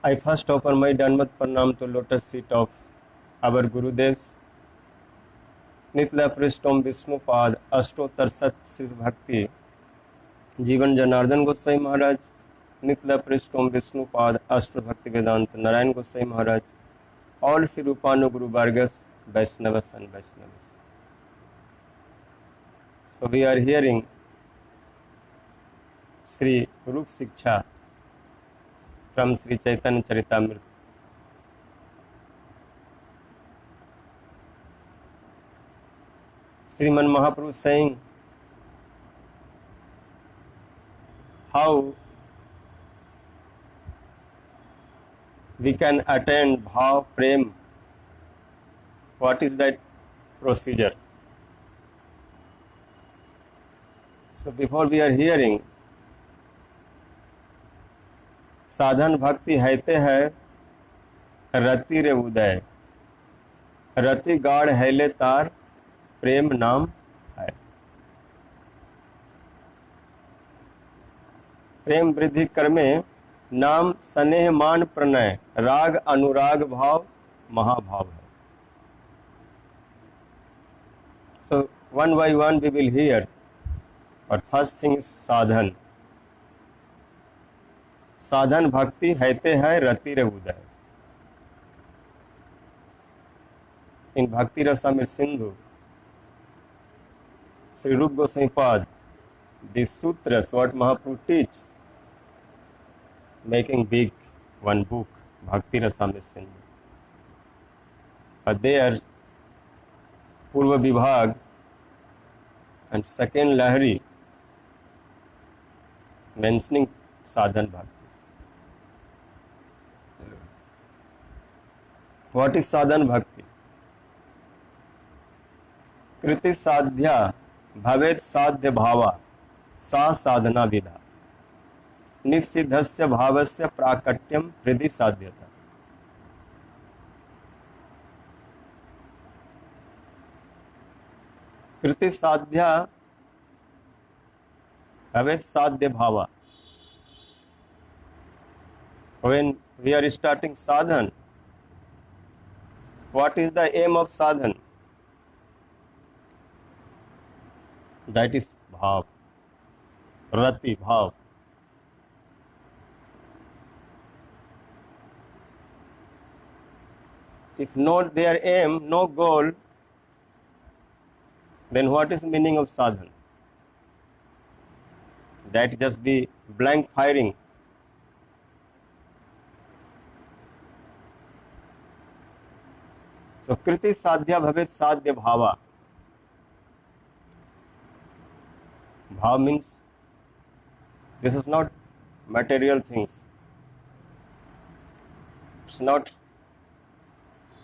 I first offer my Danmat Pranam to lotus feet of our Gurudevs. नितला पृष्ठम विष्णुपाद अष्टोत्तर सत शिव भक्ति जीवन जनार्दन गोसाई महाराज नितला पृष्ठम विष्णुपाद अष्ट भक्ति वेदांत नारायण गोसाई महाराज all Shri रूपानु Guru वर्गस Vaishnavas and Vaishnavas. So we are hearing Sri Rup Shiksha from Sri Chaitanya Charitamrita. Sriman Mahaprabhu saying how we can attain bhav prem. What is that procedure? So before we are hearing, साधन भक्ति हैते है रति रे उदय, रति गाढ़ हैले तार प्रेम नाम है. प्रेम वृद्धि कर्मे नाम स्नेह मान प्रणय राग अनुराग भाव महाभाव है. So one by one we will hear. But first thing is साधन. साधन भक्ति हैते है रति रे उदय. In Bhakti Rasamrita Sindhu, Sri Rup Goswami Pad, these sutras what Mahaprabhu teach, making big one book, Bhakti Rasamrita Sindhu. But there, Purva Vibhag and second Lahari mentioning sadhan bhakti. What is sadhan bhakti? कृति साध्या भवेत साध्य भावा सा साधना विधा निसिद्धस्य भावस्य प्राकट्यम हृदि साध्यता. कृति साध्या भवेत साध्य भावा. When we are starting sadhan, what is the aim of sadhan? That is bhav, rati bhav. If not their aim, no goal, then what is meaning of sadhan? That just be blank firing. So kriti sadhya bhavet sadhya bhava. Bhav means this is not material things. It's not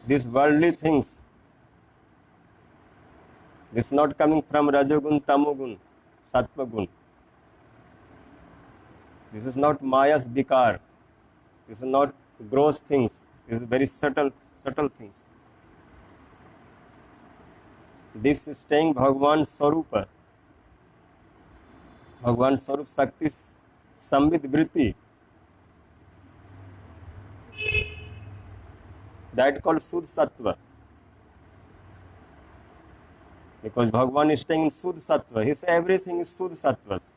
these worldly things. This is not coming from Rajogun, Tamogun, Sattvagun. This is not Maya's vikar. This is not gross things. This is very subtle things. This is staying Bhagwan Swarupa. Bhagwan Swarup Shakti Samvid Vritti. That called Sudh Sattva. Because Bhagwan is staying in Sudh Sattva. He says everything is Sudh Sattvas.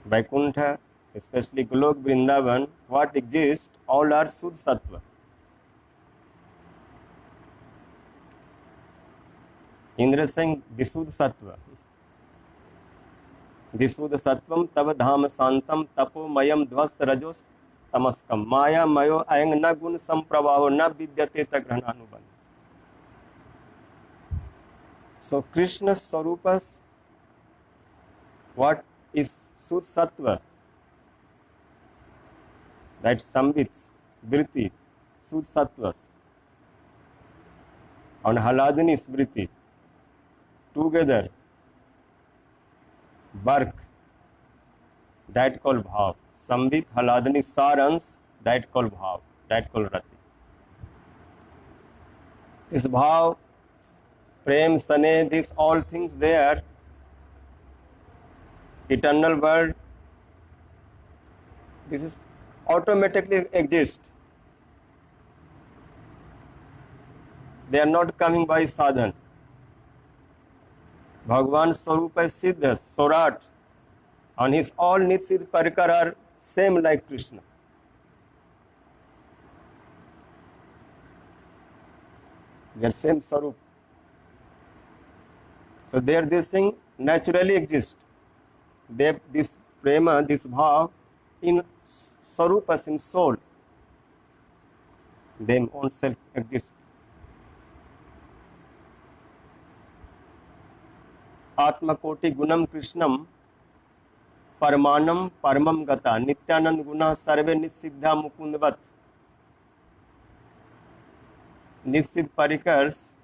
Vaikuntha, especially Golok Vrindavan, what exists, all are Sudh Sattva. Indra saying Visuddha Sattva. Visuddha Sattvam Tava Dham Santam Tapo Mayam Dvast Rajos Tamaskam Maya Mayo Ayang Na Gun Samprabhavo Na Vidyate Tagrananuban. So Krishna Swarupas, what is Sudh Sattva? That Sambits, Vritti, Sudh Sattvas. And Haladini Vritti. Together, Bark, that called Bhav. Sambit, Haladani, Sarans, that called Bhav, that called Rati. This Bhav, Prem, Sane, these all things there, eternal world, This is automatically exist. They are not coming by sadhan. Bhagwan Swarup is Siddha, Sorat, and his all Nitsid Parikar are same like Krishna. They are same Swarup. So there this thing naturally exists. They this prema, this bhav in Swarupas, in soul, them own self exist. आत्मकोटि गुणम कृष्णम परमानम परमम गता नित्यानंद गुना सर्वे निसिद्धा मुकुंदवत. Nisid Parikars,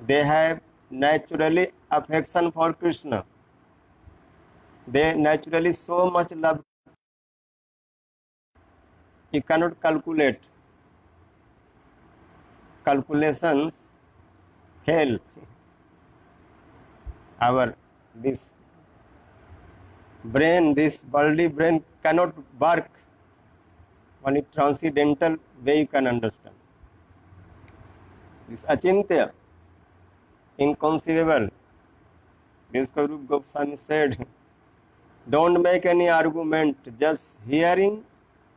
they have naturally affection for Krishna. They naturally so much love. You cannot calculate. Calculations fail. Our this brain, this worldly brain cannot work. Only transcendental way you can understand. This achintya, inconceivable. This Rupa Goswami said, don't make any argument, just hearing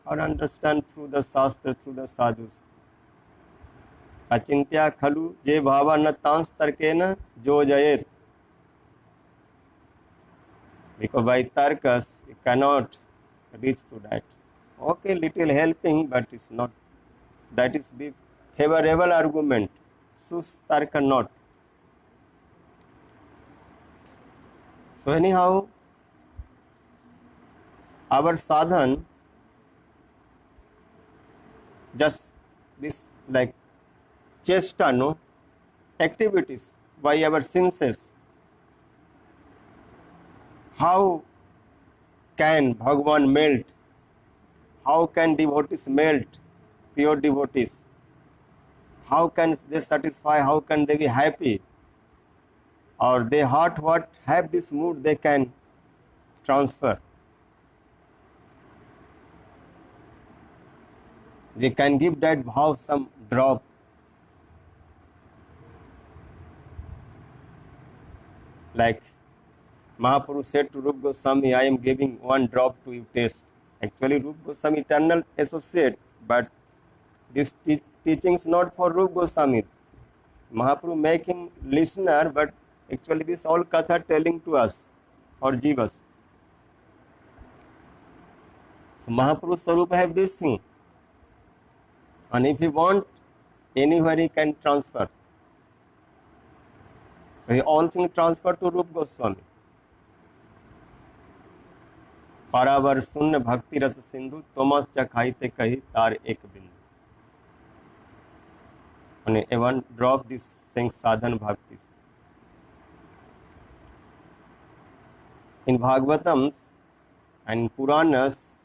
or understand through the Shastra, through the sadhus. Achintya khalu je bhava na tans tarkena jo jayet. Because by tarkas, you cannot reach to that. Okay, little helping, but it's not. That is the favorable argument. Sus tarka not. So anyhow, our sadhan, just this like chesta, no? Activities by our senses. How can Bhagavan melt? How can devotees melt, pure devotees? How can they satisfy? How can they be happy? Or they heart what have this mood they can transfer. They can give that bhav some drop. Like Mahaprabhu said to Rupa Goswami, I am giving one drop to you taste. Actually, Rupa Goswami eternal associate, but this teaching is not for Rupa Goswami. Mahaprabhu make him listener, but actually this all katha telling to us, or jivas. So Mahaprabhu Swarup have this thing. And if he want, anywhere he can transfer. So he all things transfer to Rupa Goswami. पारावर शून्य भक्ति रस Sindhu Thomas चखाइते कही तार एक बिंदु. And even drop this saying sadhan bhaktis. In Bhagavatams and Puranas,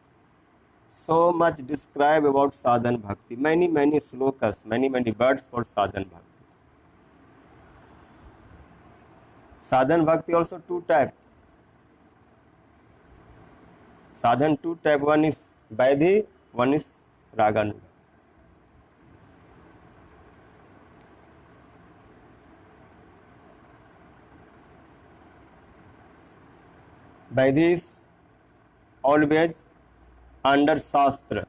so much describe about sadhan bhakti. Many slokas, many words for sadhan bhakti. Sadhan bhakti also two types. Sadhan two type, one is Vaidhi, one is Raganuga. Vaidhi is always under Shastra.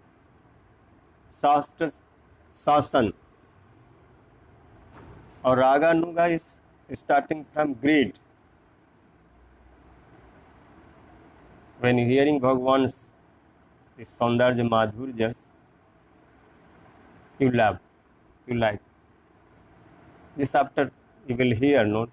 Shastra Sasan. Or Raganuga is starting from greed. When you hearing Bhagavan's this Saundarya Madhurjas, you love, you like. This after you will hear, no?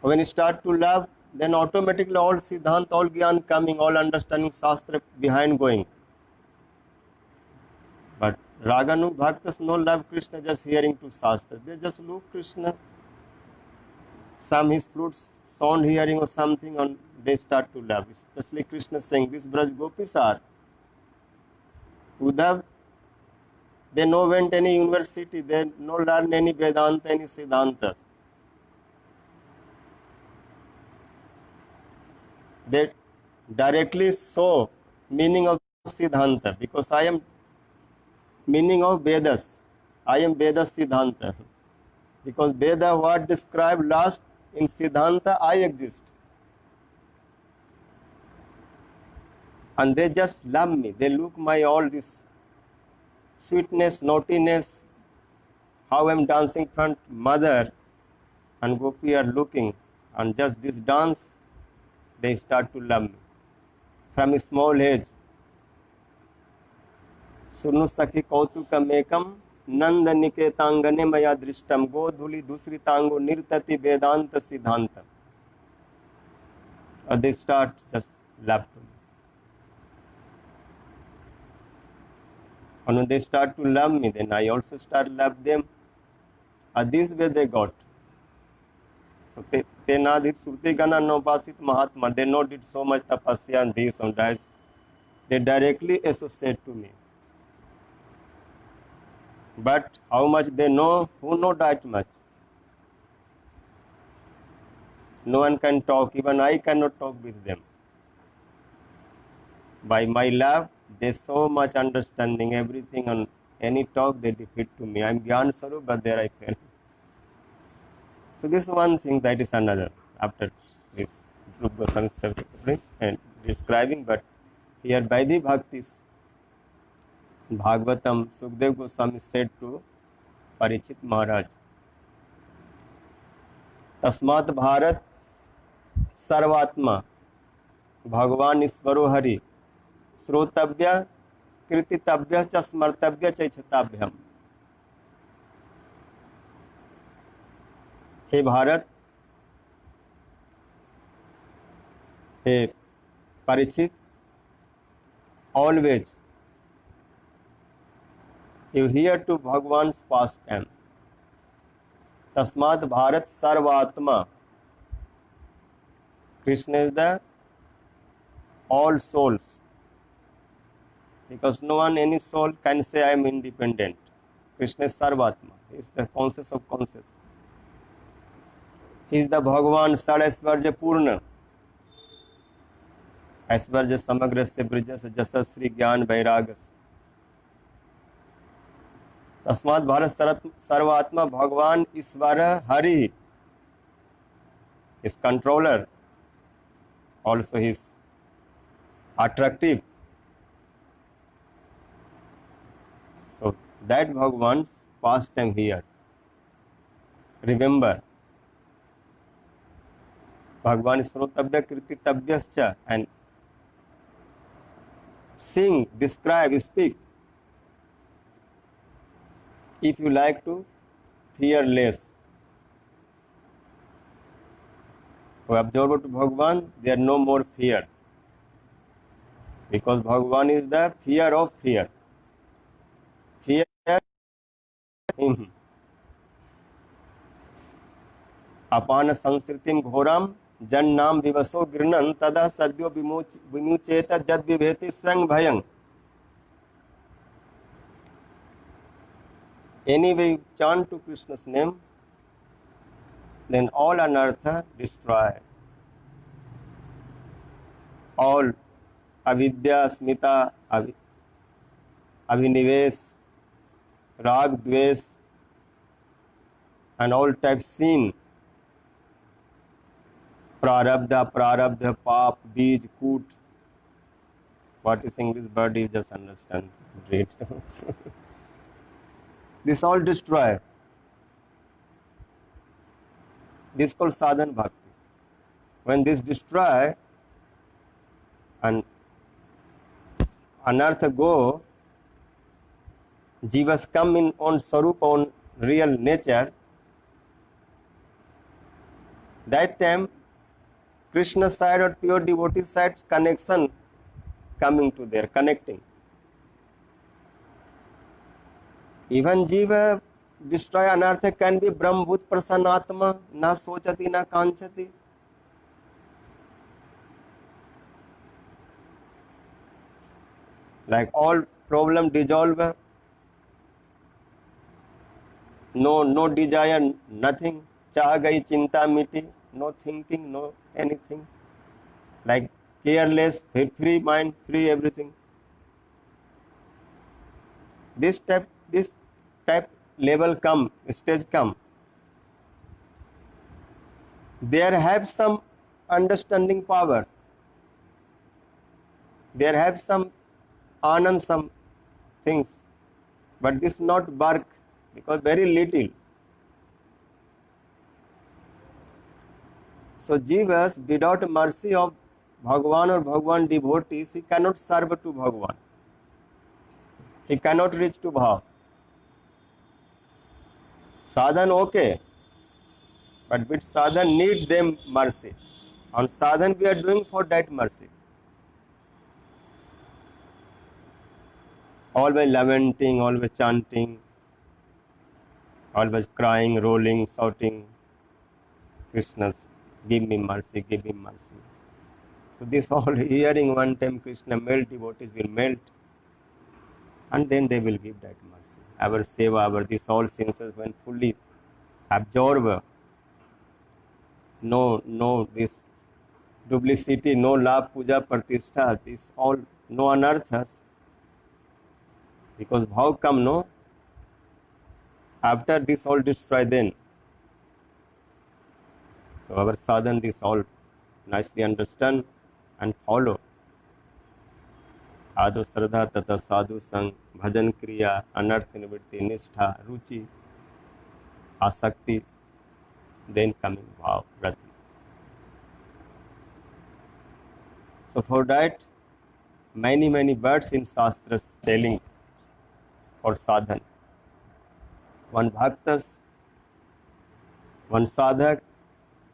When you start to love, then automatically all Siddhant, all Gyan coming, all understanding Shastra behind going. But Raganu Bhaktas no love Krishna just hearing to Shastra. They just look Krishna. Some his fruits sound hearing or something, and they start to love. Especially Krishna saying, this Braj Gopis are. Uddhav, they no went any university, they no learn any Vedanta, any Siddhanta. they directly show meaning of Siddhanta, because I am meaning of Vedas. I am Vedas Siddhanta. Because Veda what described last, in Siddhanta I exist. And they just love me. They look my all this sweetness, naughtiness, how I'm dancing front mother and Gopi are looking, and just this dance, they start to love me. From a small age. सुनु सखी कौतुकमेकम नंद निकेतांगने मया दृष्टम गोधूलि दूसरितांगो निर्तति वेदांत सिद्धांतम. They start just love to me. And when they start to love me, then I also start love them. And this way they got. So they now did Surti Gana no Basit Mahatma, they know did so much tapasya and this and that. They directly associate to me. But how much they know, who know that much? No one can talk, even I cannot talk with them. By my love, they so much understanding, everything on any talk they defeat to me. I am Gyan Sarup, but there I fail. So this one thing, that is another, after this Rupa Goswami and describing, but here by the Bhaktis, Bhagavatam, Sukdev Goswami said to Parikshit Maharaj, Tasmat Bharat Sarvatma Bhagavan Isvaro Hari Srotavya Krititavya Cha Smartavya Chaichatabhyam. Hey Bharat, hey Parikshit, always you hear to Bhagwan's pastime. Tasmat Bharat Sarvatma. Krishna is the all souls. Because no one, any soul can say I am independent. Krishna is Sarvatma. He is the conscious of conscious. He is the Bhagavan Sadasvarja Purna. ऐश्वर्य समग्र से ब्रज से जसश्री ज्ञान वैराग. तस्मात् भारत सर्वात्मा भगवान ईश्वर Hari is controller, also he is attractive. So that Bhagavan's pastime here. Remember, Bhagavan is Srotavya Kirtitavya and sing, describe, speak. If you like to, fear less. For observer to Bhagavan, there no more fear. Because Bhagavan is the fear of fear. Fear him. Apana sansritim ghoram जन नाम विवसो गृणन तदा सद्यो विमुचेत जद विभेति स्वयं भयं. Anyway, you chant to Krishna's name, then all anartha destroy. All avidya, smita, avinivesh, rag, dvesh, and all types sin. Prarabdha, pap, bij, kut. What is English word? You just understand. Great. This all destroy. This is called sadhan bhakti. When this destroy and anartha go, jivas come in on sarupa, on real nature, that time Krishna side or pure devotee side connection coming to there, connecting. Even Jiva destroy anartha can be Brahmabhut Prasannatma, na sochati na kanchati. Like all problem dissolve, no desire, nothing. Cha gai chinta miti, no thinking, no anything. Like careless, free mind, free everything. This type level come, stage come. There have some understanding power. There have some anand, some things, but this not work because very little. So Jivas, without mercy of Bhagwan or Bhagwan devotees, he cannot serve to Bhagwan. He cannot reach to Bhav. Sadhan okay, but with sadhan need them mercy. On sadhan we are doing for that mercy. Always lamenting, always chanting, always crying, rolling, shouting, Krishna, give me mercy, give me mercy. So this all hearing one time Krishna melt, devotees will melt, and then they will give that mercy. Our seva, our this all senses when fully absorb, no this duplicity, no love, puja, pratishtha, this all no anarthas, because bhav come, no? After this all destroy then. So our sadhan, this all nicely understand and follow. आदो श्रद्धा तथा साधु संग, भजन क्रिया, अनर्थ निवृत्ति, निष्ठा, रुचि, आसक्ति, then coming भाव, रति. So for that, many words in Shastras telling for sadhan. One bhaktas, one sadhak,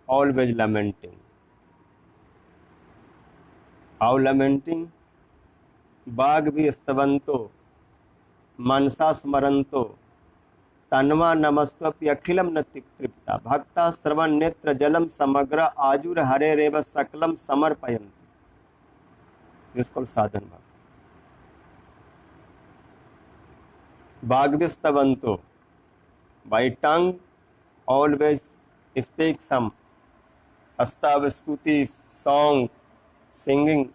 always lamenting. How lamenting? बाग भी स्तवंतो, मनसा स्मरंतो, तन्वा नमस्त्वपि अखिलम न तृप्ता, भक्ता श्रवण नेत्र जलम समग्र आजुर हरे रेव सकलम समर्पयन्ति. This is called sadhan bhakti. बाग भी स्तवंतो, by tongue always speak some astav stutis, song, singing,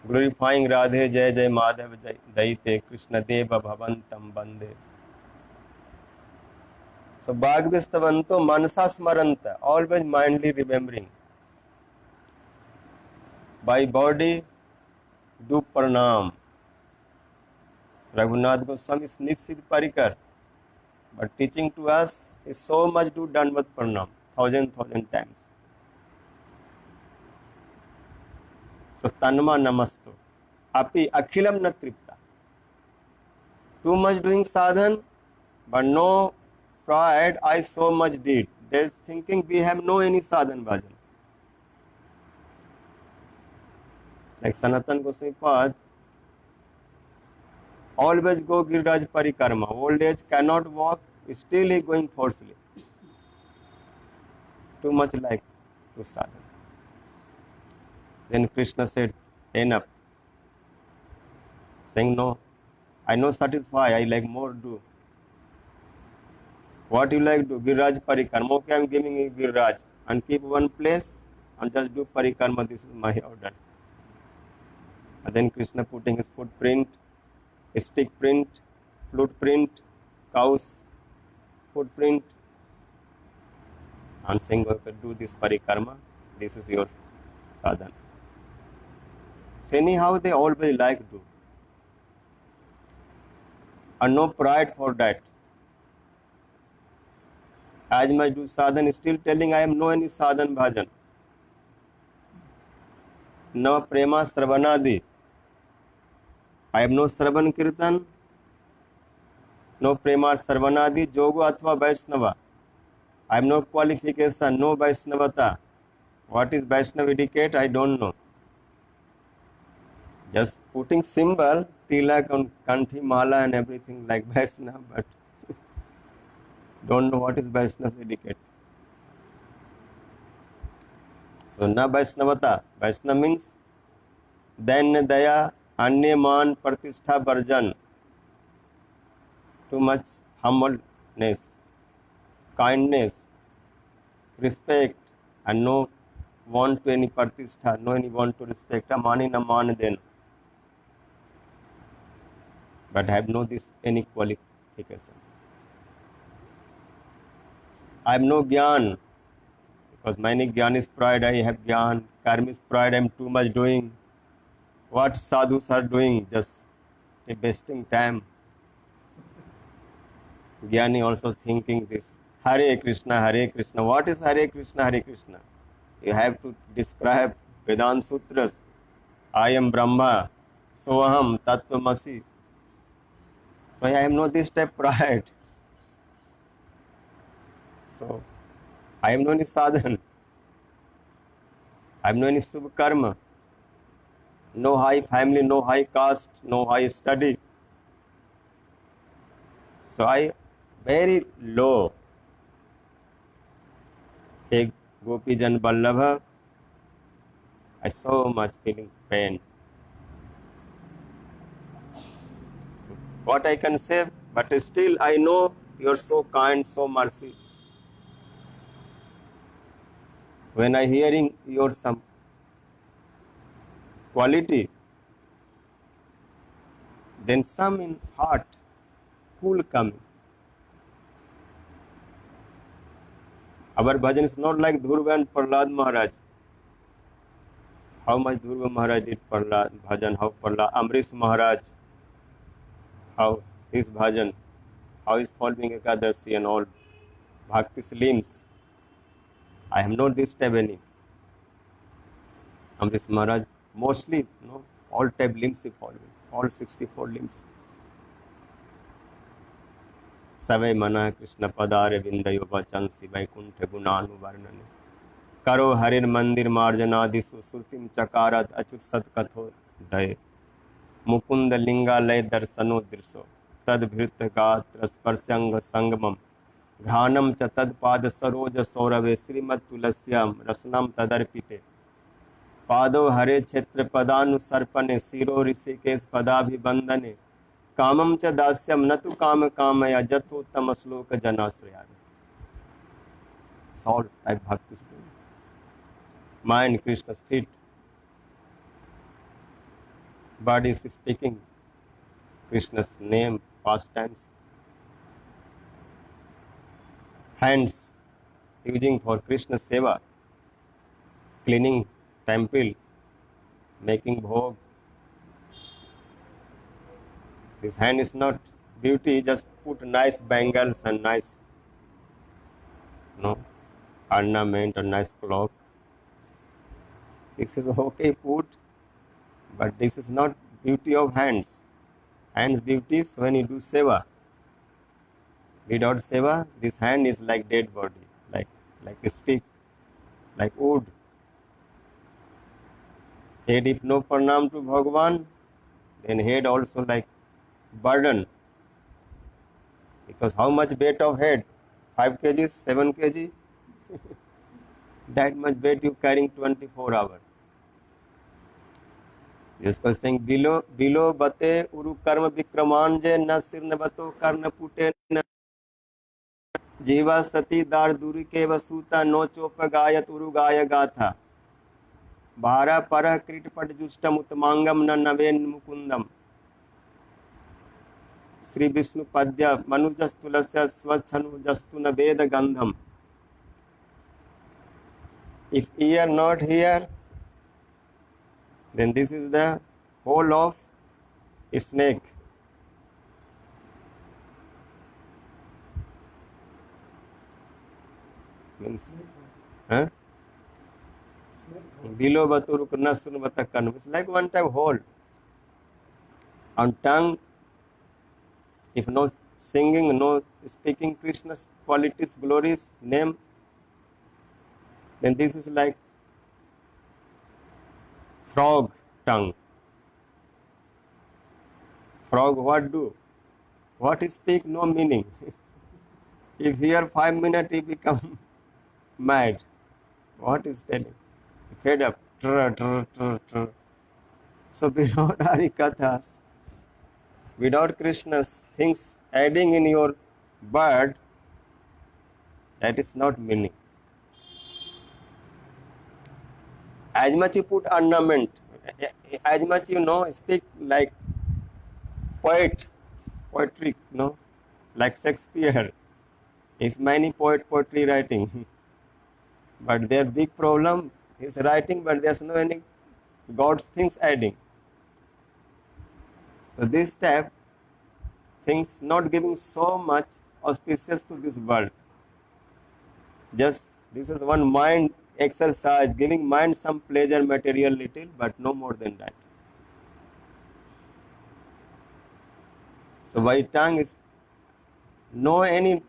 glorifying Radhe Jai Jai Madhav Jai Daite Krishna Deva Bhavantam Bande. So Bhagavastavanto Manasa Smaranta, always mindly remembering. By body do pranam. Raghunath Goswami is Nitsid Parikar, but teaching to us is so much do Dandavat pranam, thousand times. So tanma namastu, api akhilam na tripta. Too much doing sadhan, but no pride, I so much did. They're thinking we have no any sadhan bhajan. Like Sanatan Goswami Pad, always go Giriraj Parikarma. Old age cannot walk, still he going forcefully. Too much like to sadhan. Then Krishna said, enough. Saying, no, I know satisfy, I like more do. What you like do? Giriraj Parikarma. Okay, I am giving you Giriraj. And keep one place and just do Parikarma. This is my order. And then Krishna putting his footprint, stick print, flute print, cow's footprint, and saying, okay, do this Parikarma. This is your sadhana. So anyhow, they always like to. And no pride for that. As much do sadhan, still telling I am no any sadhan bhajan. No prema sravanadi. I have no sravan kirtan, no prema sravanadi, jogo athva Vaishnava. I have no qualification, no Vaishnavata. What is Vaishnava etiquette? I don't know. Just putting symbol, tilak on kanthi, mala and everything like Vaishnava, but don't know what is Vaishnava etiquette. So, na Vaishnavata. Vaishnava means Danya Daya, Anya Man, Pratishtha Varjan. Too much humbleness, kindness, respect, and no want to any pratishtha, no any want to respect, mani na man den. But I have no this any qualification. I have no gyan, because many gyan is pride, I have gyan, karma is pride, I am too much doing. What sadhus are doing, just wasting time. Gyani also thinking this. Hare Krishna, Hare Krishna. What is Hare Krishna, Hare Krishna? You have to describe Vedanta Sutras. I am Brahma, Soham, Tattvamasi. So I have no this type pride. So I have no any sadhan. I have no any subh karma. No high family, no high caste, no high study. So I very low. Hey Gopijan Vallabha, I so much feeling pain. So what I can say, but still I know you're so kind, so mercy. When I hearing your some quality, then some in heart cool coming. Our bhajan is not like Dhruva and Prahlad Maharaj. How much Dhruva Maharaj did Prahlad bhajan, how Prahlad, Amrish Maharaj, how his bhajan, how is following Ekadasi and all Bhakti's limbs. I have not this type any. Amrish Maharaj mostly, no, all type limbs he following, all 64 limbs. सवै मना कृष्ण पदारे विंदयो वचन वैकुंठ गुणानुवर्णन करो हरिर मंदिर मार्जनादिषु श्रुतिम चकारत अच्युत सत्कथो दय मुकुंद लिंगालय दर्शनो दृशो तद्भृत गात्र स्पर्शंग संगमम घ्राणम च तत्पाद सरोज सौरभे श्रीमद तुलस्याम रसनम तदर्पिते पादो हरे क्षेत्र पदानुसर्पणे शिरो ऋषिकेश पदाभिवंदने कामम च दास्यम न तु काम कामया जथोत्तम श्लोक जनाश्रया. It's all like bhakti story. Mind Krishna's feet. Body is speaking Krishna's name, past tense. Hands using for Krishna's seva, cleaning temple, making bhog. This hand is not beauty, just put nice bangles and nice, ornament or nice cloth. This is okay put, but this is not beauty of hands. Hands beauty is when you do seva. Without seva, this hand is like dead body, like a stick, like wood. Head if no pranam to Bhagavan, then head also like burden. Because how much weight of head? 5 kgs, 7 kg? That much weight you carrying 24 hours. जिसको Singh below बते उरु कर्म विक्रमान जे न सिर न बतो कर्ण पुटे न जीवा सती दार दूरी के वसूता नो चोप गायत उरु गाय गाथा भारा पर क्रीटपट जुष्टम उत्मांगम न नवेन मुकुंदम श्री विष्णु पद्य मनुजस्तुलस्य स्वच्छनुजस्तु न वेद गंधम. If ear not here, then this is the hole of a snake. Means, below baturuk nasun batakan. It's like one type hole. On tongue, if no singing, no speaking Krishna's qualities, glories, name, then this is like frog tongue. Frog what do? What is speak no meaning. If here 5 minutes he become mad. What is telling? Fed up. So without Harikathas, without Krishna's things adding in your bird, that is not meaning. as much you put ornament, as much you know, speak like poetry, no, like Shakespeare. Is many poetry writing, but their big problem is writing, but there's no any God's things adding. So this type things not giving so much auspicious to this world. Just this is one mind exercise, giving mind some pleasure, material little, but no more than that. So by tongue is no any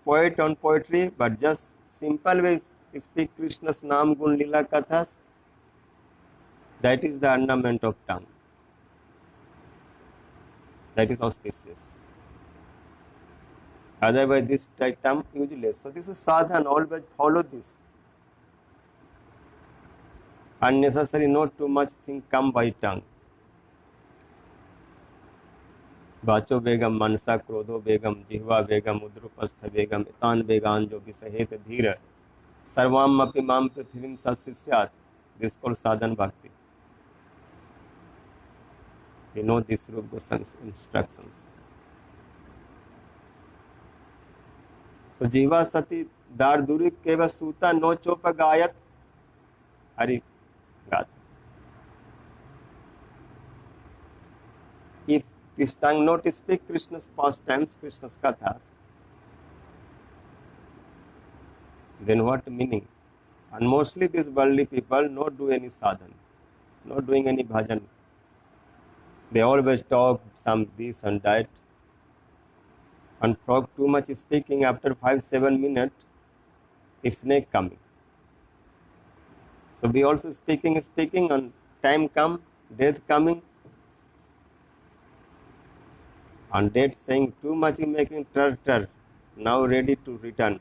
poet on poetry, but just simple way speak Krishna's Nam Gun Lila Kathas. That is the ornament of tongue. That is auspicious. Otherwise, this term useless. So this is sadhana. Always follow this. Unnecessary, not too much thing come by tongue. वाचो बेगम मनसा क्रोधो बेगम जिह्वा बेगम उद्रुपस्थ बेगम इतान बेगान जो विसहेत धीर सर्वाम अपि माम पृथ्वीम सस्यात्. This called sadhan bhakti. You know this Rupa Goswami's instructions. So जीवा सती दार दूरी केवल सूता नो चोप गायत हरि गात. If this tongue not speak Krishna's pastimes, Krishna's kathas, then what meaning? And mostly these worldly people not do any sadhana, not doing any bhajan. They always talk some this and that, and talk too much speaking. After 5-7 minutes, if snake coming. So we also speaking, and time come, death coming. And death saying too much you making tur, now ready to return.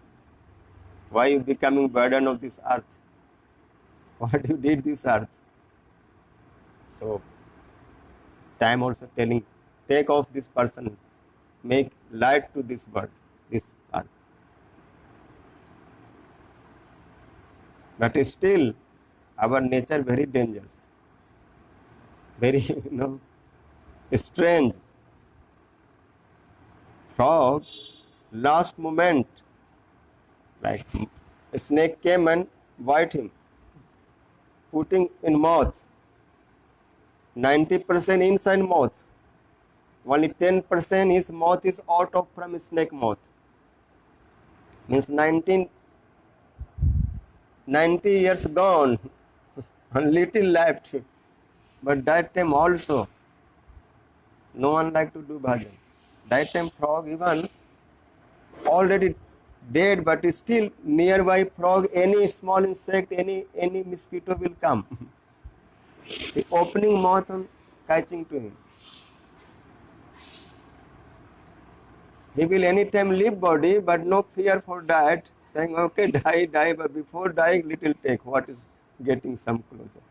Why you becoming burden of this earth? What you did this earth? So time also telling, take off this person, make light to this world, this earth. But still, our nature very dangerous, very strange. Frog, last moment, like a snake came and bite him, putting in mouth. 90% inside mouth. Only 10% his mouth is out of from snake mouth. Means 90 years gone, and little left. But that time also, no one like to do bhajan. That time frog even already dead, but still nearby frog, any small insect, any mosquito will come. The opening mouth and catching to him. He will anytime leave body, but no fear for that, saying, okay, die, but before dying, little take, what is getting some closer.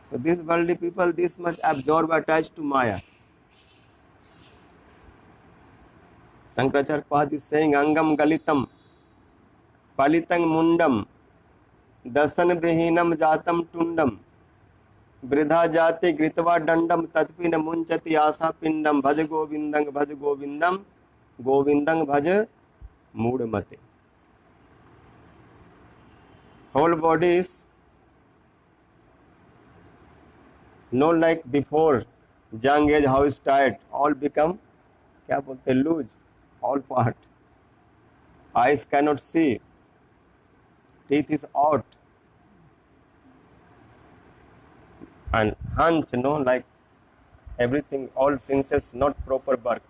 So these worldly people, this much absorbed, attached to Maya. Shankaracharya Pad is saying, Angam Galitam, Palitang Mundam, Dasan Behinam Jatam Tundam, Bridha Jati Gritva Dandam, Tatpina Munchati Asa Pindam, Bhaja Govindang, Govindang Bhaja Mudamate. Whole body is not like before, young age, how is tired, all become, kya bolte, loose, all part. Eyes cannot see, teeth is out, and hunch, like everything, all senses not proper work.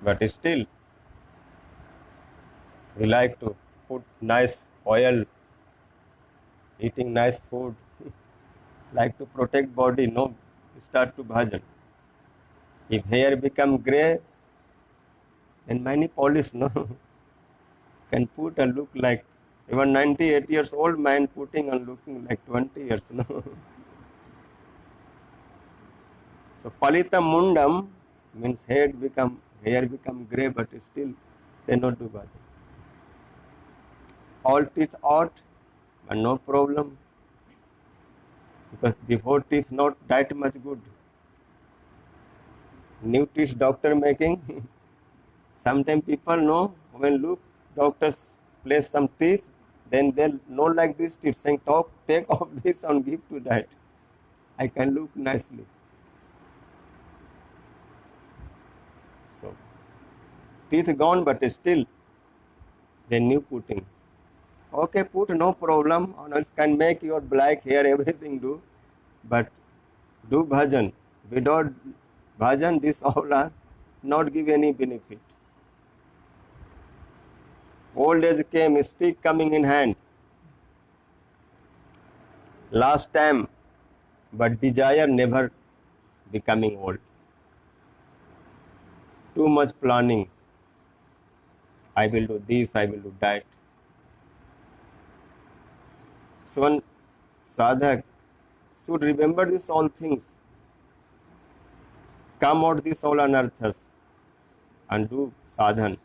But still, we like to put nice oil, eating nice food, like to protect body, start to bhajan. If hair become grey, then many polish, can put and look like, even 98 years old man putting and looking like 20 years, So palita mundam means hair become grey, but still they not do bhajan. all teeth out, but no problem, because before teeth not that much good. New teeth doctor making. Sometimes people know when look doctors place some teeth, then they'll know like this teeth, saying, take off this and give to that. I can look nicely. So teeth gone, but still they new putting. Okay, put, no problem. Or else can make your black hair, everything do, but do bhajan. Without bhajan, this all are not give any benefit. Old age came, stick coming in hand. Last time, but desire never becoming old. Too much planning. I will do this, I will do that. So one sadhak should remember these all things. Come out these all anarthas and do sadhan.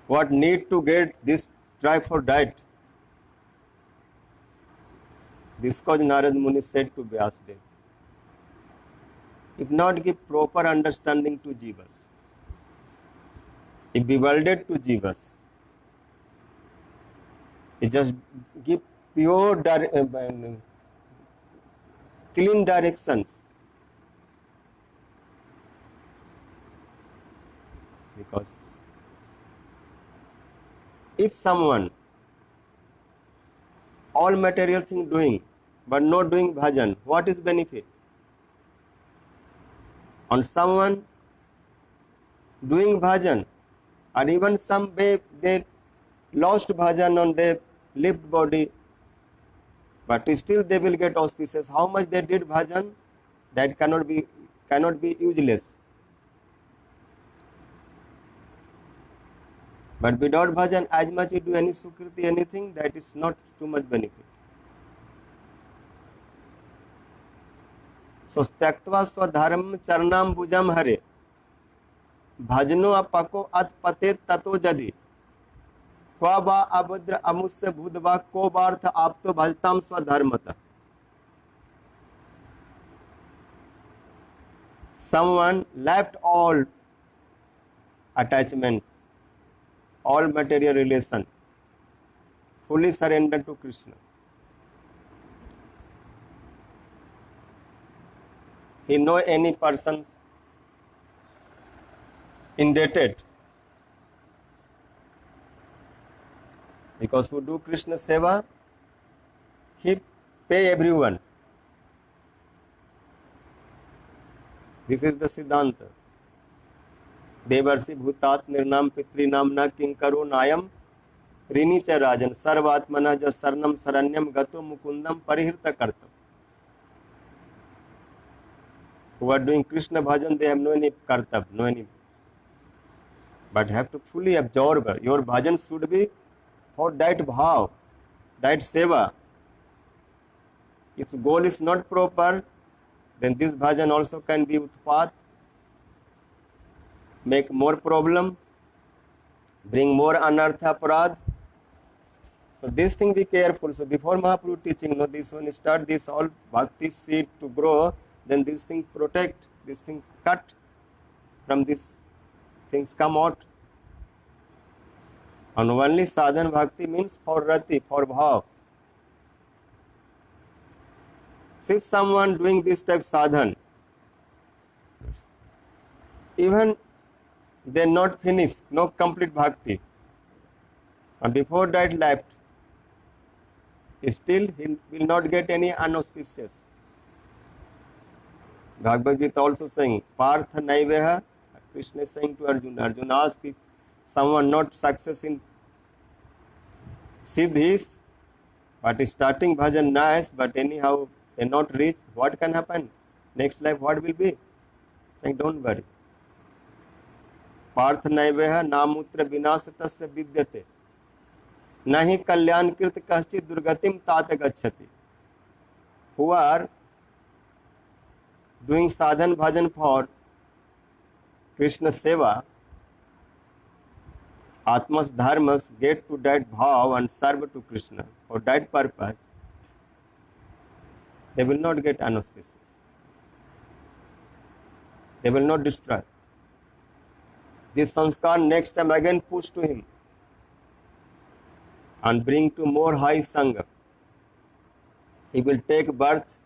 What need to get this, try for that. This cause Narad Muni said to Vyasdev. If not give proper understanding to jivas, if bewildered to jivas, it just give pure clean directions. Because if someone all material thing doing but not doing bhajan, what is benefit? On someone doing bhajan, or even some they lost bhajan on their lived body, but still they will get auspicious. How much they did bhajan, that cannot be useless. But without bhajan, as much you do any sukriti, anything, that is not too much benefit. So tyaktva swadharma charnam bhujam hare भजनो अपको अत पते ततो जदि क्वा बा अभद्र अमुस्य भूतवा को बार्थ आप तो भजताम स्वधर्मतः. Someone left all attachment, all material relation, fully surrendered to Krishna. He know any person indebted, because who do Krishna seva, he pay everyone. This is the Siddhanta. Devarsi bhutat nirnam pitri namna kinkaro nayam rini cha rajan sarvatmana ja sarnam saranyam gato mukundam parihirta kartam. Who are doing Krishna bhajan, they have no any kartab, no any, but have to fully absorb. Your bhajan should be for that bhav, that seva. If the goal is not proper, then this bhajan also can be utpat, make more problem, bring more anartha parad. So this thing be careful. So before Mahaprabhu teaching, no, this one start this all bhakti seed to grow, then this thing protect, this thing cut, from this things come out. And only sadhan bhakti means for rati, for bhav. So if someone doing this type sadhan, even they not finish, no complete bhakti, and before that left, still he will not get any unauspicious. Bhagavad Gita also saying, Partha Naiveha, Krishna is saying to Arjuna. Arjuna asked if someone not success in siddhis, but is starting bhajan nice, but anyhow they not reach, what can happen? Next life what will be? Saying, don't worry. Partha Naiveha namutra vinasatasya vidyate nahi kalyan kirti kaschit durgatim tat gacchati. Who are doing sadhan bhajan for Krishna seva, Atmas dharmas get to that bhav and serve to Krishna. For that purpose, they will not get inauspicious. They will not destroy. This sanskar next time again push to him and bring to more high sangha. He will take birth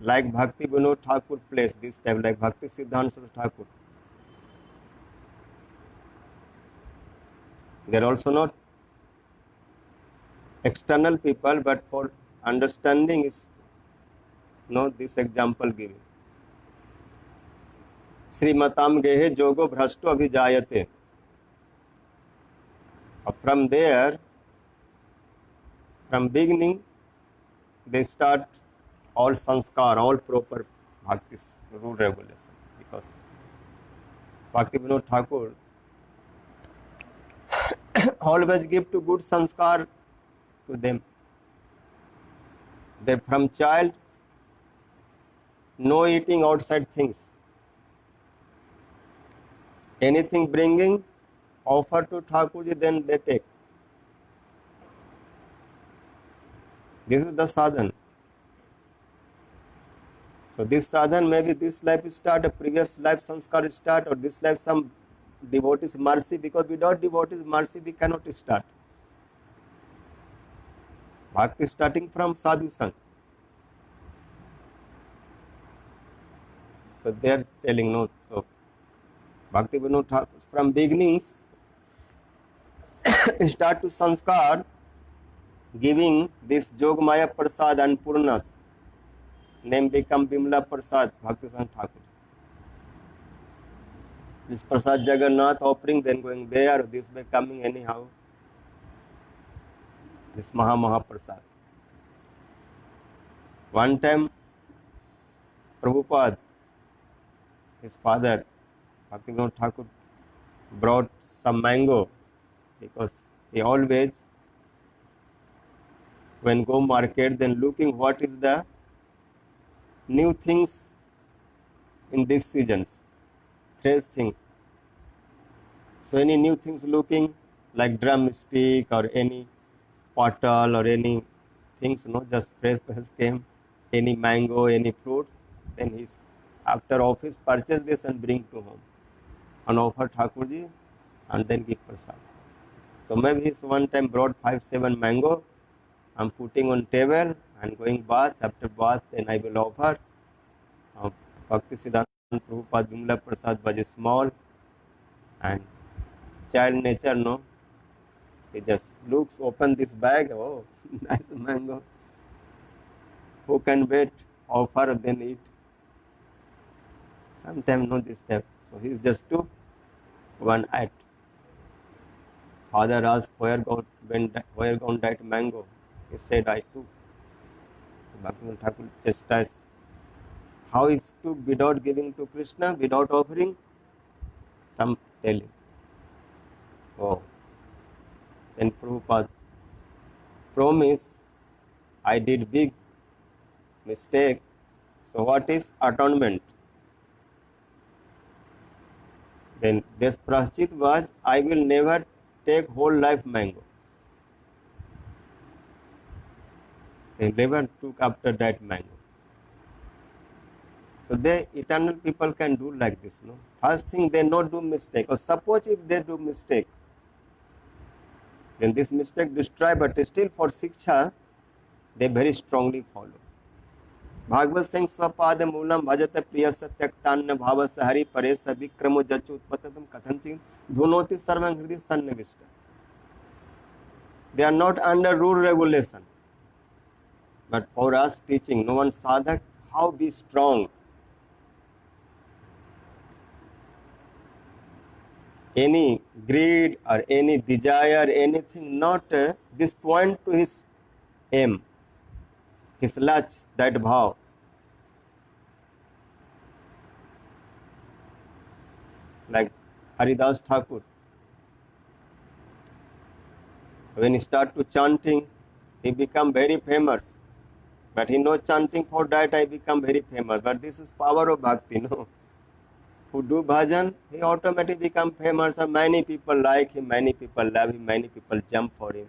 like Bhakti Vinod Thakur place this time, like Bhakti Siddhanta Saraswati Thakur. They are also not external people, but for understanding is this example giving. Srimatam gehe jogo bhrashto abhijayate. From there, from beginning, they start all sanskar, all proper bhakti's rule regulation. Because Bhakti Vinod Thakur always give to good sanskar to them. They from child, no eating outside things. Anything bringing, offer to Thakurji, then they take. This is the sadhan. So this sadhan, maybe this life start, a previous life sanskar start, or this life some devotee's mercy, because without devotee's mercy we cannot start. Bhakti starting from sadhu sang. So they are telling no. So Bhakti Vinod Thakur from beginnings start to sanskar, giving this Jogmaya Prasad and Purnas. Name become Bimla Prasad, Bhakti Sang Thakur. This Prasad Jagannath offering, then going there, this becoming anyhow. This Maha Prasad. One time, Prabhupada, his father, Bhakti Vinod Thakur, brought some mango, because he always, when go market, then looking what is the new things in these seasons, fresh things. So any new things looking, like drumstick or any pottle or any things, just fresh came, any mango, any fruits, then he's after office purchase this and bring to home and offer Thakurji and then give prasad. So maybe he's one time brought 5-7 mango, I'm putting on table and going bath. After bath, then I will offer. Bhakti Siddhanta Prabhupada Bimla Prasad was small and child nature, he just looks, open this bag, oh, nice mango. Who can wait, offer, then eat. Sometimes not this step. So he just took one act. Father asked, where gone that mango? He said, I took. Bhakti Thakur chastised. How he took without giving to Krishna, without offering? Some tell him. Oh. Then Prabhupada promise, I did big mistake. So what is atonement? Then this praschit was, I will never take whole life mango. So he never took after that mango. So the eternal people can do like this. First thing, they not do mistake. Or suppose if they do mistake, then this mistake destroy, but still for Siksha, they very strongly follow. Bhagavad Singh Swapad Moolam Bhajata Priya Satyaktanna Bhavasa Hari Paresa Vikramo Jachu Utpatatam Kathanchin Dhunoti Sarvang Hridi Sannavishta. They are not under rule regulation. But for us teaching, no one sadhak, how be strong. Any greed or any desire, anything, not this point to his aim, his lach, that bhav. Like Haridas Thakur, when he start to chanting, he become very famous. But he knows chanting for that I become very famous. But this is power of bhakti, no? who do bhajan, he automatically become famous, and many people like him, many people love him, many people jump for him.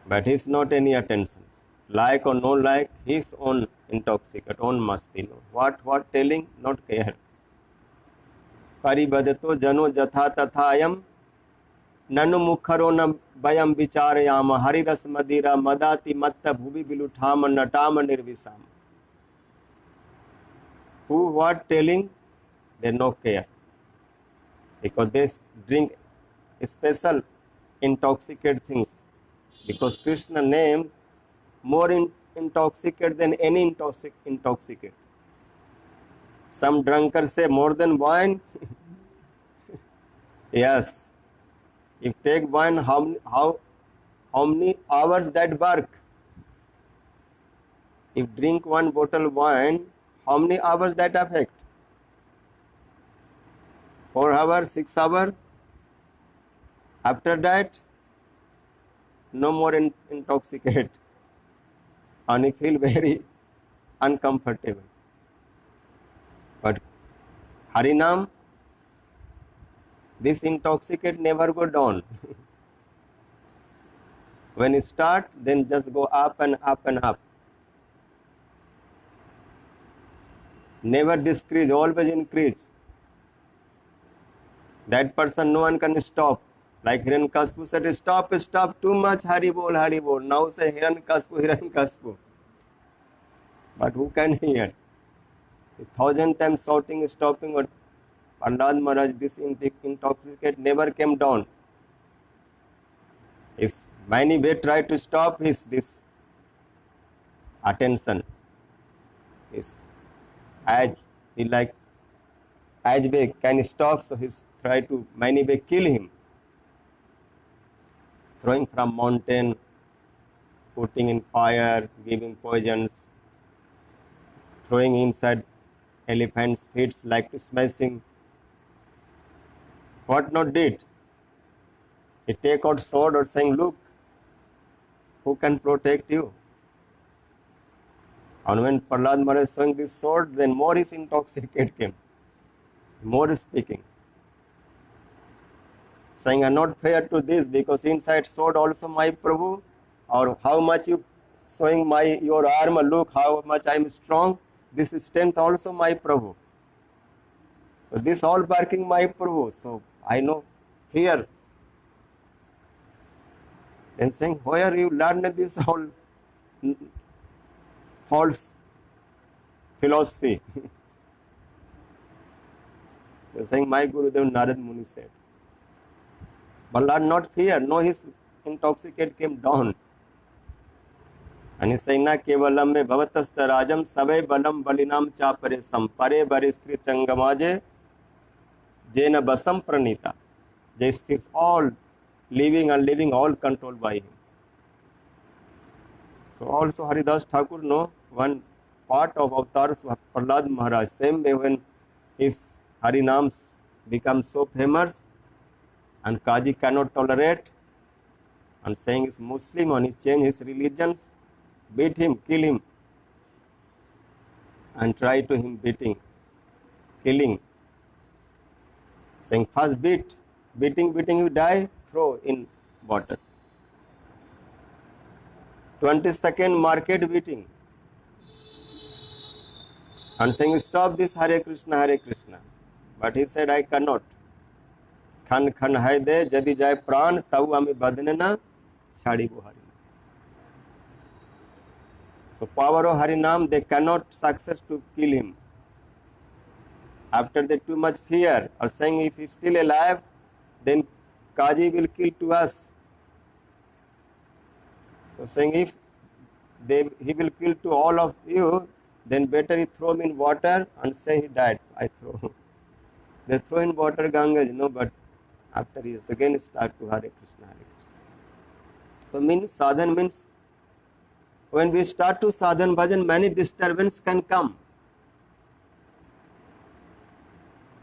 But he's not any attention. Like or no like, his own intoxicate, own masti. No. What telling, not care. परिबदतो जनो जथा तथा अयम ननु मुखरो न वयम विचारयाम हरिरस मदिरा मदाति मत्त भुवि बिलुठाम नटाम निर्विसाम. Who what telling, they no care, because they drink special intoxicate things, because Krishna name more intoxicate than any intoxicate. Some drunkards say more than wine. Yes, if take wine, how many hours that work? If drink one bottle wine, how many hours that affect? 4 hours, 6 hours. After that, no more intoxicate, and you feel very uncomfortable. But Harinam, this intoxicate never go down. When you start, then just go up and up and up. Never decrease, always increase. That person, no one can stop. Like Hiranyakashipu said, stop, too much Hari Bol. Now say Hiranyakashipu. But who can hear? 1,000 times shouting, stopping, but Prahlad Maharaj, this intoxicate never came down. If many way try to stop this attention, is as he like as way can stop, so he's try to many way kill him, throwing from mountain, putting in fire, giving poisons, throwing inside elephants' feet like to smashing. What not did? He take out sword or saying, look, who can protect you? And when Prahlad Maharaj showing this sword, then more his intoxicate came, more speaking, saying, I'm not fair to this, because inside sword also my Prabhu, or how much you showing your armor, look how much I am strong, this strength also my Prabhu. So this all barking my Prabhu, so I know fear. And saying, where you learned this whole false philosophy? They're saying, my Gurudev Narad Muni said. But Lord not fear, no, his intoxicate came down. And he's saying, na kevalam me bhavatasya rajam savai balam balinam cha pare sampare baristri changamaje jena basam pranita. These all living and living, all controlled by him. So also Haridas Thakur know one part of avatars of Prahlad Maharaj. Same way when his Harinams become so famous and Kaji cannot tolerate and saying he's Muslim and he change his religions, beat him, kill him, and try to him beating, killing. Saying first beating you die, throw in water. 22nd market beating. And saying stop this Hare Krishna. But he said I cannot. Khan hai de jadi jai pran tabu ami badne na chhadi bo Harinam. So power of Harinam, they cannot success to kill him. After they too much fear, or saying if he is still alive, then Kaji will kill to us. So saying if he will kill to all of you, then better he throw him in water and say he died. I throw. They throw in water Ganges, but after he is again start to Hare Krishna. So means sadhan means when we start to sadhan bhajan, many disturbance can come.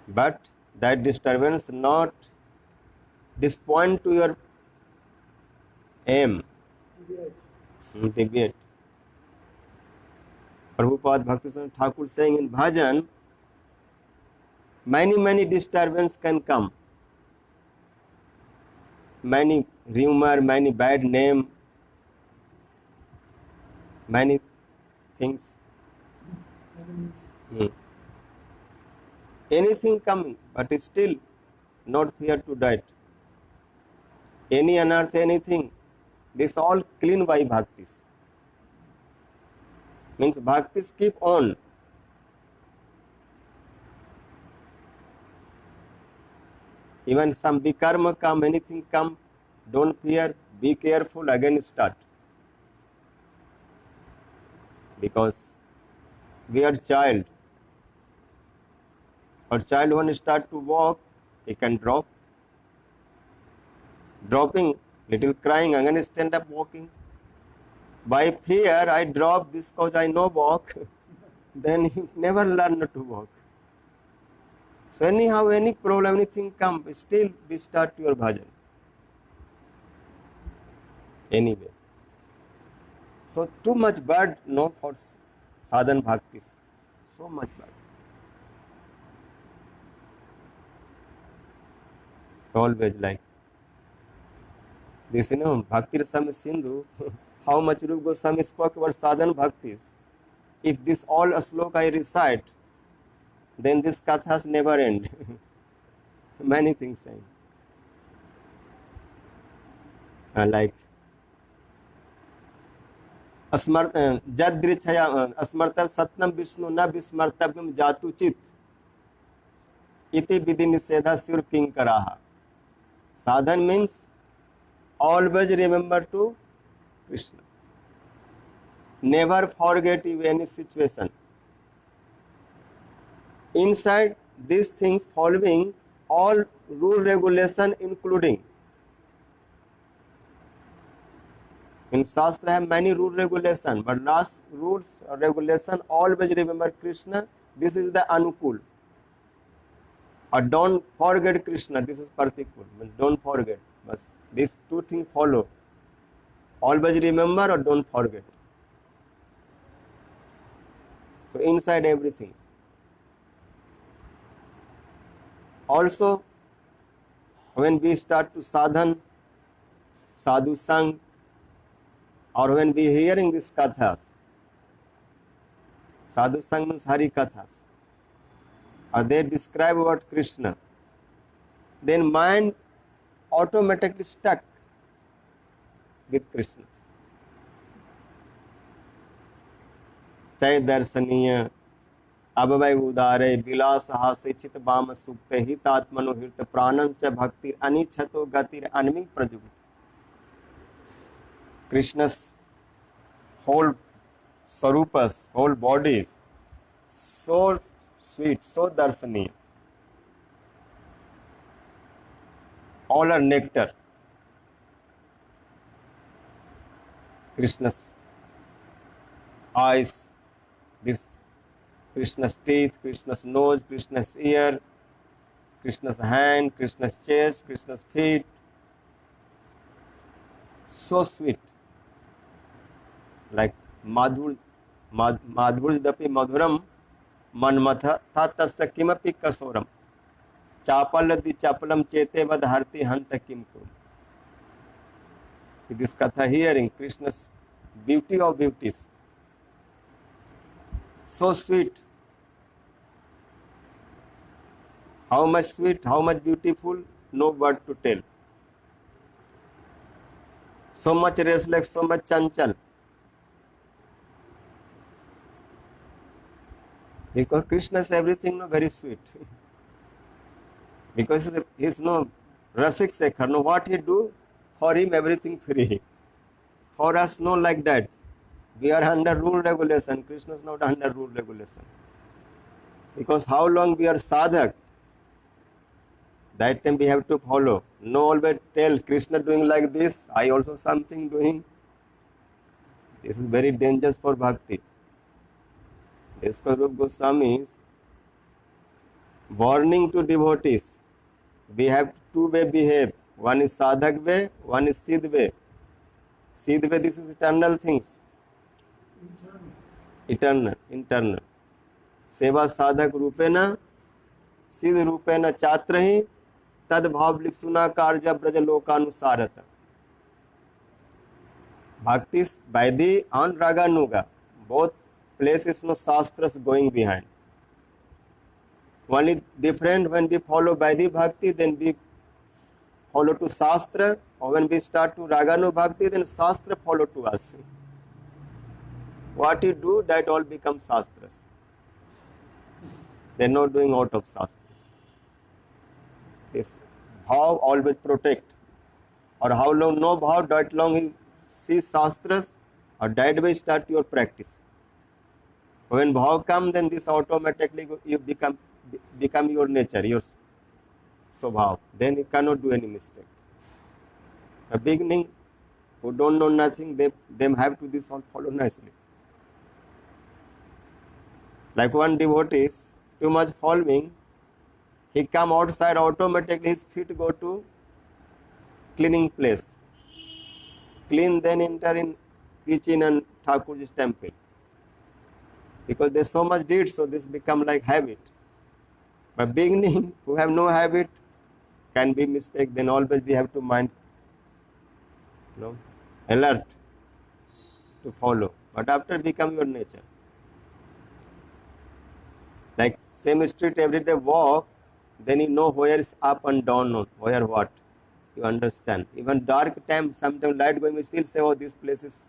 But that disturbance not disappoint to your aim. Deviate. Prabhupada Bhaktivinoda Thakur saying in bhajan, many disturbance can come, many rumor, many bad name, many things. Anything coming, but still not fear to die. Any unearth, anything, this all clean by bhaktis. Means bhaktis keep on. Even some vikarma come, anything come, don't fear, be careful, again start. Because we are child. Or child when start to walk, he can drop. Dropping, little crying, again stand up walking. By fear, I drop this cause I know walk. Then he never learn to walk. So anyhow, any problem, anything come, still we start your bhajan. Anyway. So too much bad, no for sadhan bhaktis. So much bad. So always like this, Bhakti Rasamrita Sindhu, how much Rupa Goswami spoke about sadhan bhaktis. If this all sloka I recite, then this kathas never end. Many things saying. Like Jadrichaya Asmarta Satnam Vishnu na Vismartabhyam Jatu Chit Iti Vidhi Nisedha Sur Kinkaraha. Sadhan means always remember to Krishna. Never forget any situation. Inside these things following all rule regulation including. In Shastra have many rule regulation, but last rules or regulation always remember Krishna. This is the Anukul. Or don't forget Krishna. This is Partikul. Don't forget. But these two things follow. Always remember or don't forget. So inside everything. Also, when we start to sadhan, sadhu sang, or when we hearing these kathas, sadhu sang means Hari kathas, or they describe about Krishna, then mind automatically stuck with Krishna. Chay darsaniya, abhavai udare, vilas hase chit bama sukte, hitatmano hirta pranancha bhaktir, anichato gatir, anming prajugit. Krishna's whole sarupas, whole bodies, so sweet, so darsaniya. All are nectar. Krishna's eyes, this Krishna's teeth, Krishna's nose, Krishna's ear, Krishna's hand, Krishna's chest, Krishna's feet. So sweet. Like madhurdapi madhuram manmatha tatasya kimapi kasoram chapaladi chapalam chete vadharti hanta kim kurum. This katha hearing Krishna's beauty of beauties. So sweet. How much sweet, how much beautiful, no word to tell. So much restless, so much chanchal. Because Krishna is everything very sweet. Because he is no Rasik Sekhar, no what he do, for him everything free. For us, no like that. We are under rule regulation. Krishna is not under rule regulation. Because how long we are sadhak, that time we have to follow. No always tell Krishna doing like this, I also something doing. This is very dangerous for bhakti. This Rupa Goswami is warning to devotees. We have two way behave. One is sadhak way, one is siddh way. Siddh way, this is eternal things. Eternal, internal. Seva sadhak rupena, सिद्ध रूपेण चात्र ही तद भाव लिप्सुना कार्य Braj लोकानुसारत. Bhakti, Vaidhi and Raganuga, both places no shastras going behind. Only different when we follow Vaidhi Bhakti, then we follow to Shastra, or when we start to Raganu Bhakti, then Shastra follow to us. What you do, that all becomes Shastras. They are not doing out of Shastras. This bhav always protect. Or how long no bhav, that long you see Shastras, or that way start your practice. When bhav comes, then this automatically you become your nature, your swabhav. Then you cannot do any mistake. A beginning, who don't know nothing, them have to this all follow nicely. Like one devotee is too much following, he come outside, automatically his feet go to cleaning place. Clean, then enter in kitchen and Thakurji's temple. Because there's so much did, so this become like habit. But beginning, who have no habit, can be mistake, then always we have to mind, alert to follow. But after become your nature. Like same street every day walk, then you know where is up and down, where what. You understand. Even dark time, sometimes light going, we still say, oh, this place is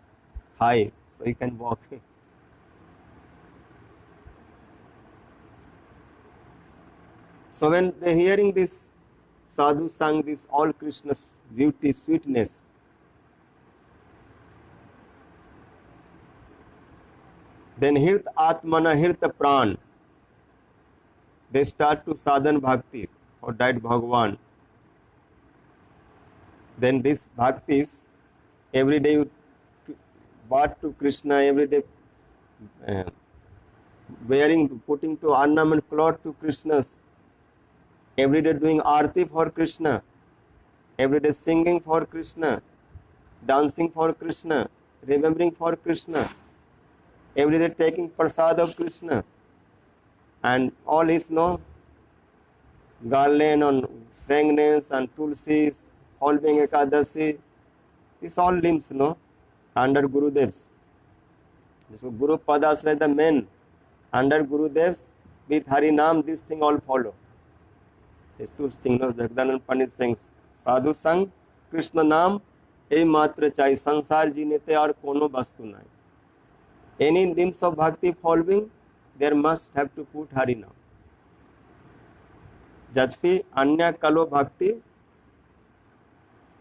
high, so you can walk. So when they hearing this sadhu sang this all Krishna's beauty, sweetness, then hirt atmana hirta pran, they start to sadhan bhakti for that Bhagavan. Then this bhaktis, every day you bath to Krishna, every day wearing, putting to ornament cloth to Krishna's, every day doing arti for Krishna, every day singing for Krishna, dancing for Krishna, remembering for Krishna, every day taking prasad of Krishna, and all his garland on fragrance and tulsis, following Ekadasi, this all limbs, under Gurudev's. So Guru Padasray, the men, under Gurudev's, with Harinam, this thing all follow. These two things, Jagdanand Pandit sings, Sadhu Sang, Krishna Nam, ए मात्र चाहे संसार जीने ते और कोनो वस्तु नहीं. Any limbs of bhakti following, there must have to put Harinam. Jatpi anya kalo bhakti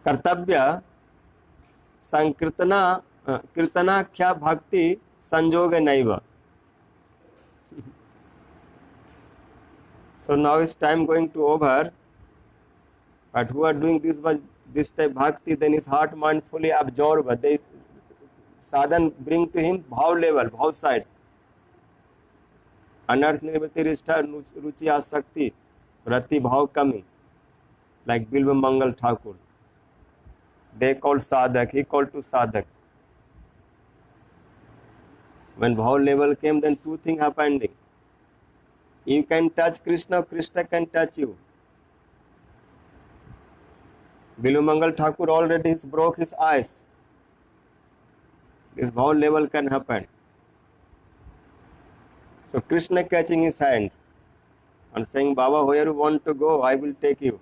कर्तव्य संकीर्तना कीर्तनाख्या भक्ति संयोग नैव. So now is time going to over, but who are doing this type bhakti, then his heart mind fully absorbed. They sadhan bring to him bhav level, bhav side. Anarth nirvati rishta ruchi asakti, rati bhav coming, like Bilva Mangal Thakur. They called sadhak, he called to sadhak. When bhav level came, then two things happened. You can touch Krishna, Krishna can touch you. Bilu Mangal Thakur already broke his eyes. This bhav level can happen. So Krishna catching his hand and saying, Baba, where you want to go, I will take you.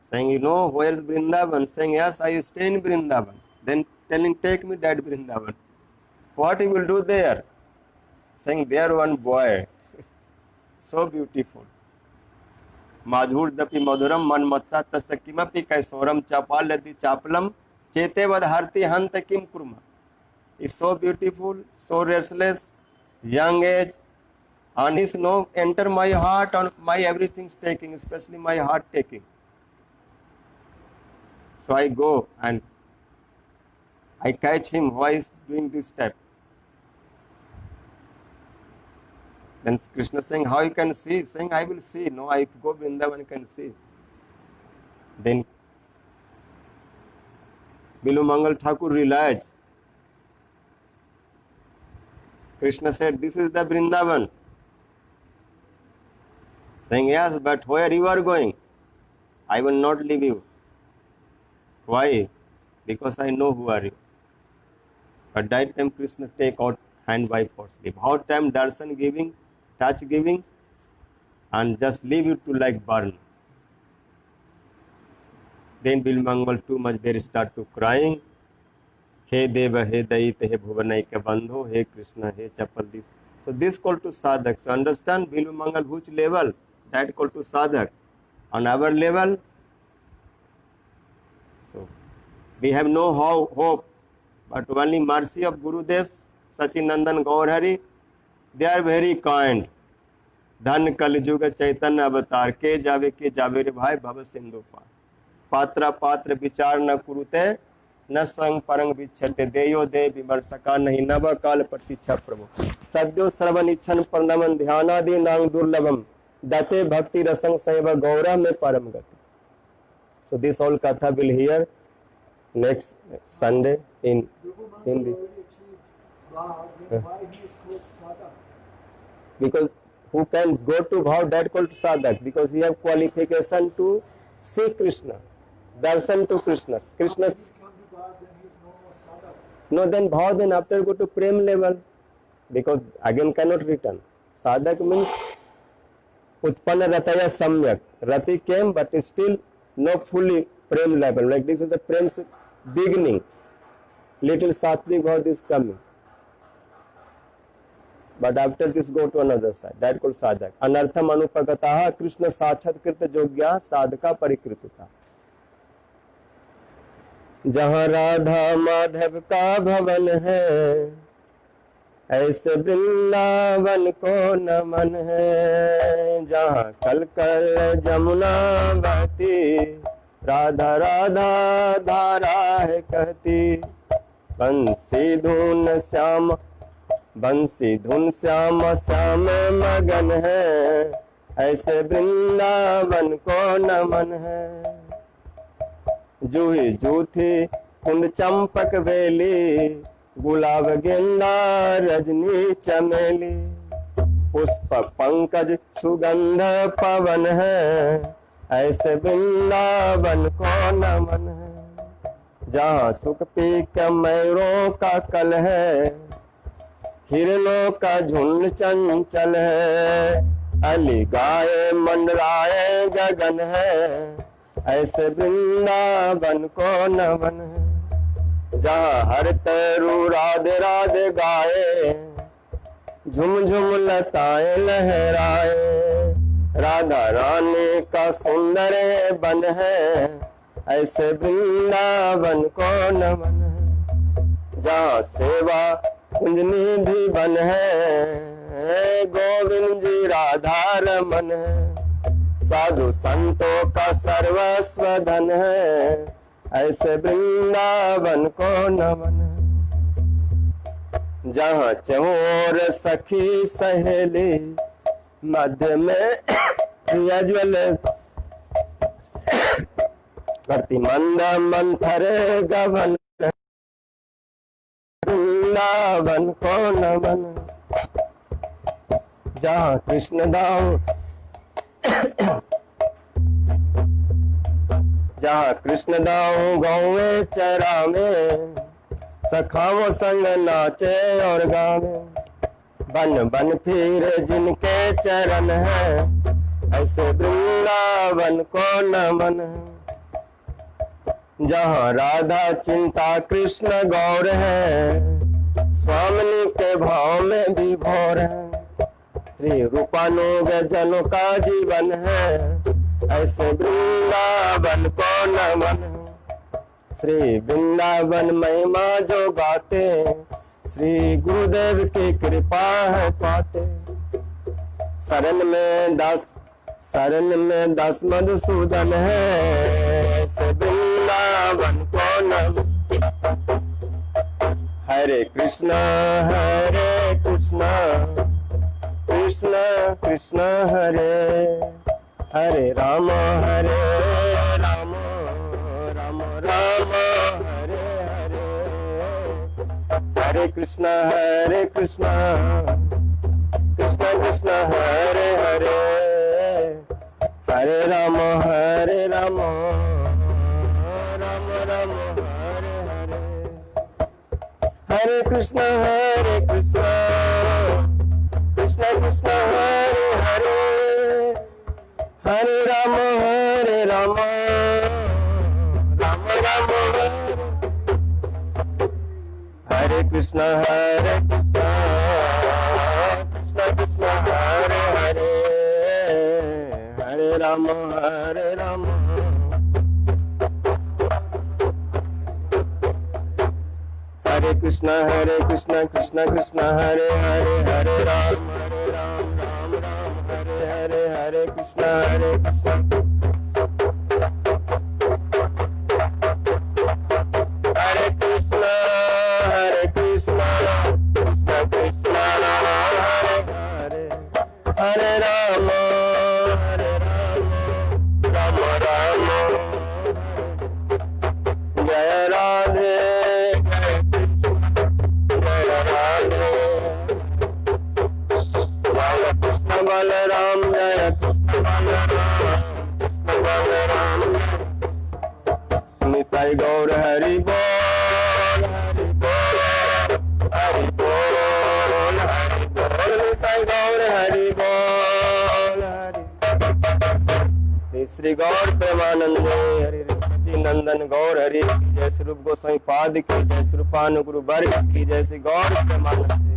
Saying, you know, where is Vrindavan? Saying, yes, I stay in Vrindavan. Then telling, take me that Vrindavan. What you will do there? Saying, there one boy, so beautiful. Madhur dapi madhuram manmatsa tasakimapi kaisoram chapalati chapalam chete vadharti hanta kim kurma. Is so beautiful, so restless, young age, and his enter my heart and my everything's taking, especially my heart taking. So I go and I catch him. Why is doing this step? Then Krishna saying, how you can see? Saying, I will see. No, I go Vrindavan, I can see. Then Bilu Mangal Thakur realized. Krishna said, this is the Vrindavan. saying, yes, but where you are going? I will not leave you. Why? Because I know who are you. But that time Krishna take out hand by forcefully. About time darshan giving, touch giving, and just leave you to like burn. Then Bilmangal too much, they start to crying. He Deva, he Dait, he Bhuvanaika Bandhu, he Krishna, he Chapal this. So this called to sadhak. So understand Bilmangal which level? That called to sadhak. On our level, so we have no hope, but only mercy of Gurudev, Sachinandan Gaurhari, they are very kind. धन कल जुग चैतन्य अवतार के जावे रे भाई भव सिंधु पार पात्र पात्र विचार न कुरुते न संग परंग विच्छते देयो दे विमर्शका नहीं नव काल प्रतीक्षा प्रभु सद्यो श्रवण इच्छन प्रणमन ध्यानादि नांग दुर्लभम दते भक्ति रसंग सेव गौरव में परम गति. So this all katha will hear next Sunday in Hindi. Because who can go to Bhav, that called sadhak, because he have qualification to see Krishna, darshan to Krishna. Krishna. No, then Bhav, then after go to Prem level, because again cannot return. Sadhak means Utpanna Rataya Samyak. Rati came, but still not fully Prem level. Like this is the Prem's beginning. Little Sattvic Bhav is coming. But after this go to another side. That called sadhak. Anartham anupagataha Krishna sachat krita jogya sadhaka parikrituta. जहाँ राधा माधव का भवन है ऐसे वृंदावन को नमन है. जहाँ कल कल जमुना बहती राधा राधा धारा है कहती. बंसी धुन श्याम श्याम मगन है ऐसे वृंदावन को नमन है. जूही जूथी कुंद चंपक बेली गुलाब गेंदा रजनी चमेली. पुष्प पंकज सुगंध पवन है ऐसे वृंदावन को नमन है. जहाँ सुख पी के मयूरों का कल है हिरणों का झुंड चंचल है. अली गाये मंडराए गगन है ऐसे वृंदावन को नमन है. जहाँ हर तरू राधे राधे गाए झुम झुम लताएं लहराए. राधा रानी का सुंदर बन है ऐसे वृंदावन को नमन है. जहाँ सेवा कुंजनी भी बन है गोविंद जी राधा रमन है. साधु संतों का सर्वस्व धन है ऐसे वृंदावन को नमन है. जहाँ चोर सखी सहेली मध्य में प्रियज्वल करती मंद मंथर गवन वृंदावन को नमन. जहाँ कृष्ण दाऊ जहाँ कृष्ण दाऊ गौवे चरावे सखाओ संग नाचे और गावे. बन बन फिर जिनके चरण है ऐसे वृंदावन को नमन है. जहाँ राधा चिंता कृष्ण गौर है स्वामिनी के भाव में भी भोर है. श्री रूपानुग जनों का जीवन है ऐसे वृंदावन को नमन है. श्री वृंदावन महिमा जो गाते श्री गुरुदेव की कृपा है पाते. शरण में दास मधुसूदन है ऐसे वृंदावन को नमन. हरे कृष्णा कृष्ण कृष्ण हरे हरे राम राम राम हरे हरे. हरे कृष्ण कृष्ण कृष्ण हरे हरे. हरे राम राम राम हरे हरे, हरे कृष्ण कृष्ण कृष्ण हरे हरे, हरे राम राम राम हरे, हरे कृष्ण कृष्ण कृष्ण हरे हरे, हरे राम हरे कृष्ण कृष्ण कृष्ण हरे हरे, हरे राम राम हरे हरे, हरे कृष्ण कृष्ण हरे कृष्ण कृष्ण कृष्ण हरे हरे, हरे राम राम राम जय राधे जय राधे, जय कृष्ण बलराम जय कृष्ण बलराम निताई गौर हरि बोल हरि बोल निताई गौर हरि बोल हरि, श्री गौर प्रेमानंद हरि सची नंदन गौर हरि, जय स्वरूप गोसाई पाद की जय, स्वरूपानुगुरु वर्ग की जय, श्री गौर प्रेमानंद।